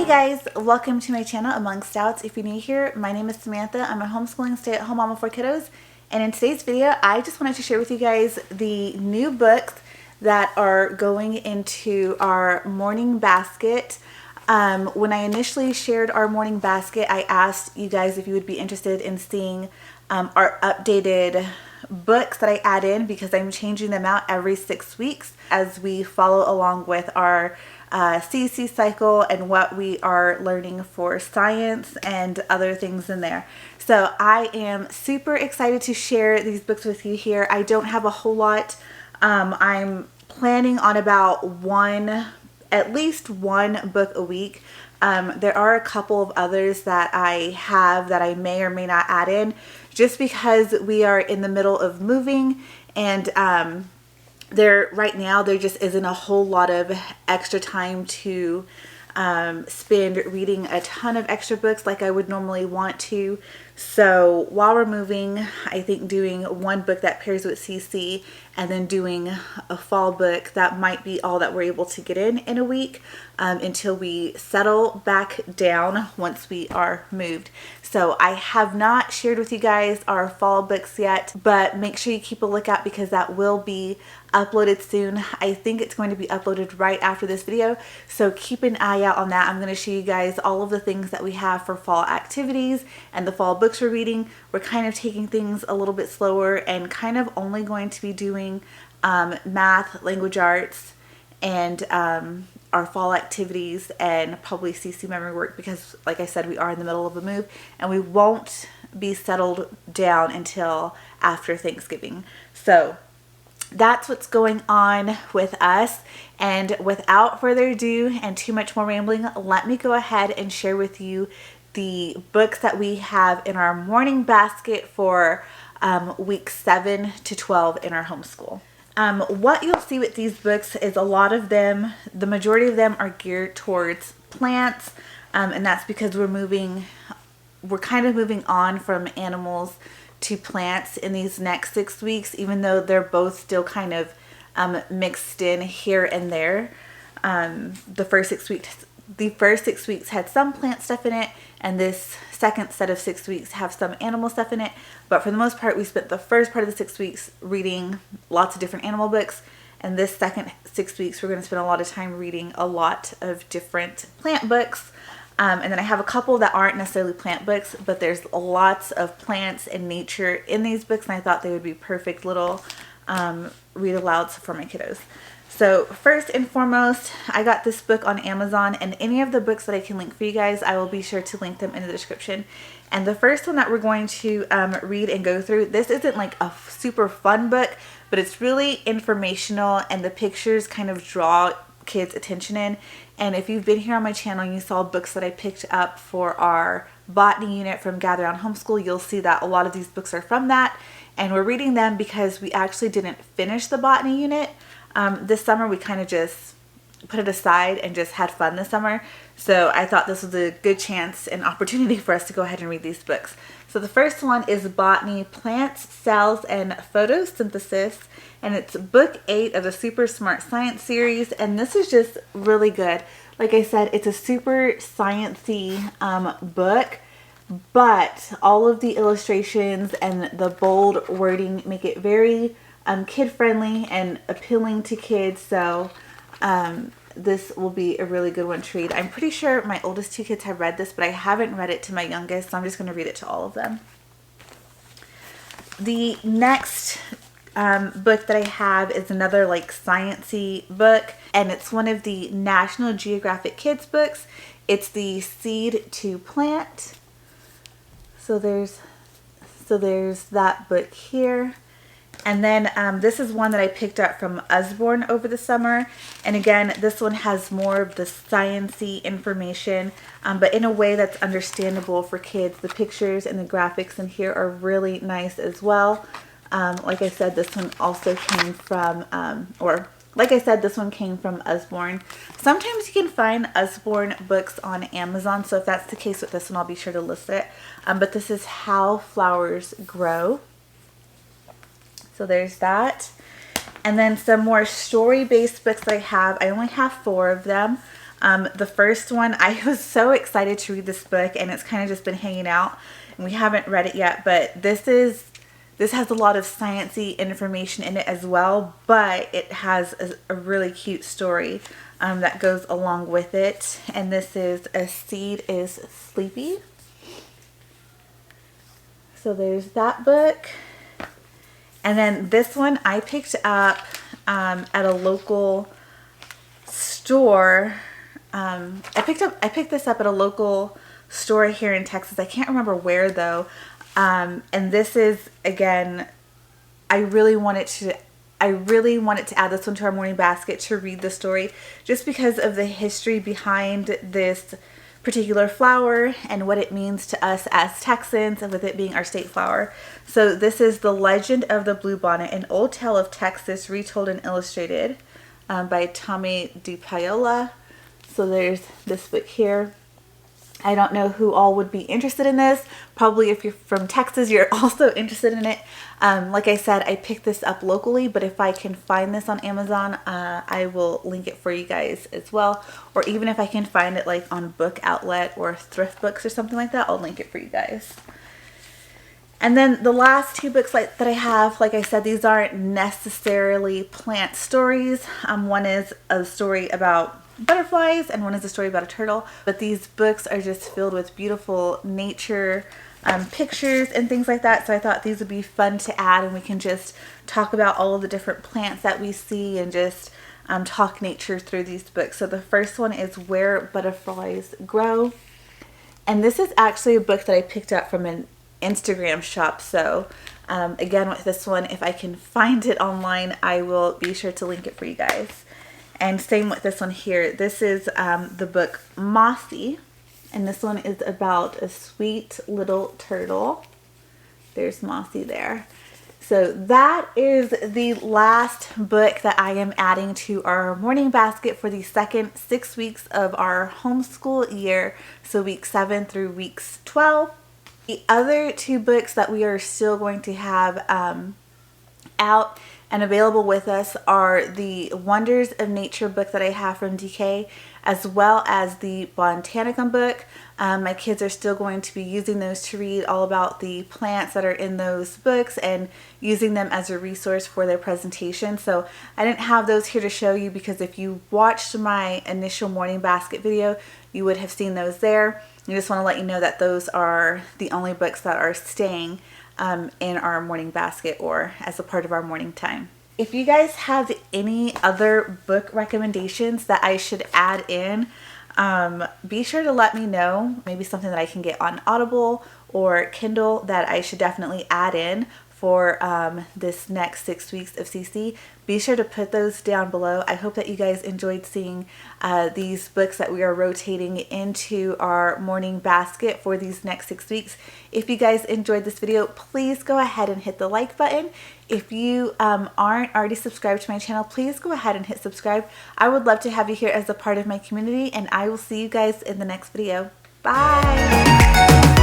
guys, welcome to my channel, Among Stouts. If you're new here, my name is Samantha. I'm a homeschooling stay-at-home mom of 4 kiddos, and in today's video, I just wanted to share with you guys the new books that are going into our morning basket. When I initially shared our morning basket, I asked you guys if you would be interested in seeing our updated books that I add in, because I'm changing them out every 6 weeks as we follow along with our CC cycle and what we are learning for science and other things in there. So I am super excited to share these books with you here. I don't have a whole lot. I'm planning on about at least one book a week. There are a couple of others that I have that I may or may not add in, just because we are in the middle of moving, and right now there just isn't a whole lot of extra time to spend reading a ton of extra books like I would normally want to. So while we're moving, I think doing one book that pairs with CC and then doing a fall book, that might be all that we're able to get in a week until we settle back down once we are moved. So I have not shared with you guys our fall books yet, but make sure you keep a lookout because that will be uploaded soon. I think it's going to be uploaded right after this video, so keep an eye out on that. I'm going to show you guys all of the things that we have for fall activities and the fall books we're reading. We're kind of taking things a little bit slower and kind of only going to be doing math, language arts, and our fall activities, and probably CC memory work, because like I said, we are in the middle of a move and we won't be settled down until after Thanksgiving. So that's what's going on with us. And without further ado and too much more rambling, let me go ahead and share with you the books that we have in our morning basket for weeks 7 to 12 in our homeschool. What you'll see with these books is a lot of them, the majority of them are geared towards plants, and that's because we're kind of moving on from animals to plants in these next 6 weeks, even though they're both still kind of mixed in here and there. The first 6 weeks had some plant stuff in it, and this second set of 6 weeks have some animal stuff in it. But for the most part, we spent the first part of the 6 weeks reading lots of different animal books, and this second 6 weeks we're going to spend a lot of time reading a lot of different plant books. And then I have a couple that aren't necessarily plant books, but there's lots of plants and nature in these books, and I thought they would be perfect little read alouds for my kiddos. So first and foremost, I got this book on Amazon, and any of the books that I can link for you guys, I will be sure to link them in the description. And the first one that we're going to read and go through, this isn't like a super fun book, but it's really informational, and the pictures kind of draw kids' attention in. And if you've been here on my channel and you saw books that I picked up for our botany unit from Gather on Homeschool, you'll see that a lot of these books are from that. And we're reading them because we actually didn't finish the botany unit this summer. We kind of just put it aside and just had fun this summer. So I thought this was a good chance and opportunity for us to go ahead and read these books. So the first one is Botany, Plants, Cells, and Photosynthesis. And it's book 8 of the Super Smart Science series. And this is just really good. Like I said, it's a super sciencey book, but all of the illustrations and the bold wording make it very kid-friendly and appealing to kids. So this will be a really good one to read. I'm pretty sure my oldest 2 kids have read this, but I haven't read it to my youngest, so I'm just going to read it to all of them. The next book that I have is another like sciencey book, and it's one of the National Geographic Kids books. It's the Seed to Plant. So there's that book here. And then this is one that I picked up from Usborne over the summer. And again, this one has more of the sciencey information, but in a way that's understandable for kids. The pictures and the graphics in here are really nice as well. Like I said, this one also came from, this one came from Usborne. Sometimes you can find Usborne books on Amazon, so if that's the case with this one, I'll be sure to list it. But this is How Flowers Grow. So there's that. And then some more story-based books that I have. I only have 4 of them. The first one, I was so excited to read this book, and it's kind of just been hanging out, and we haven't read it yet, but this has a lot of sciencey information in it as well, but it has a really cute story that goes along with it. And this is A Seed is Sleepy. So there's that book. And then this one I picked up at a local store. I picked this up at a local store here in Texas. I can't remember where though. And this is, again, I really wanted to add this one to our morning basket to read the story, just because of the history behind this particular flower and what it means to us as Texans, and with it being our state flower. So this is The Legend of the Bluebonnet, an old tale of Texas retold and illustrated by Tommy DiPaola. So there's this book here. I don't know who all would be interested in this. Probably if you're from Texas, you're also interested in it. Like I said, I picked this up locally, but if I can find this on Amazon, I will link it for you guys as well. Or even if I can find it like on Book Outlet or Thrift Books or something like that, I'll link it for you guys. And then the last two books that I have, like I said, these aren't necessarily plant stories. One is a story about butterflies and one is a story about a turtle, but these books are just filled with beautiful nature pictures and things like that. So I thought these would be fun to add, and we can just talk about all of the different plants that we see and just talk nature through these books. So the first one is Where Butterflies Grow, and this is actually a book that I picked up from an Instagram shop. So again, with this one, if I can find it online, I will be sure to link it for you guys. And same with this one here. This is the book Mossy, and this one is about a sweet little turtle. There's Mossy there. So that is the last book that I am adding to our morning basket for the second 6 weeks of our homeschool year. So week 7 through weeks 12. The other two books that we are still going to have out and available with us are the Wonders of Nature book that I have from DK, as well as the Botanicum book. My kids are still going to be using those to read all about the plants that are in those books and using them as a resource for their presentation. So I didn't have those here to show you, because if you watched my initial morning basket video, you would have seen those there. I just want to let you know that those are the only books that are staying in our morning basket or as a part of our morning time. If you guys have any other book recommendations that I should add in, be sure to let me know. Maybe something that I can get on Audible or Kindle that I should definitely add in for this next 6 weeks of CC. Be sure to put those down below. I hope that you guys enjoyed seeing these books that we are rotating into our morning basket for these next 6 weeks. If you guys enjoyed this video, please go ahead and hit the like button. If you aren't already subscribed to my channel, please go ahead and hit subscribe. I would love to have you here as a part of my community, and I will see you guys in the next video. Bye!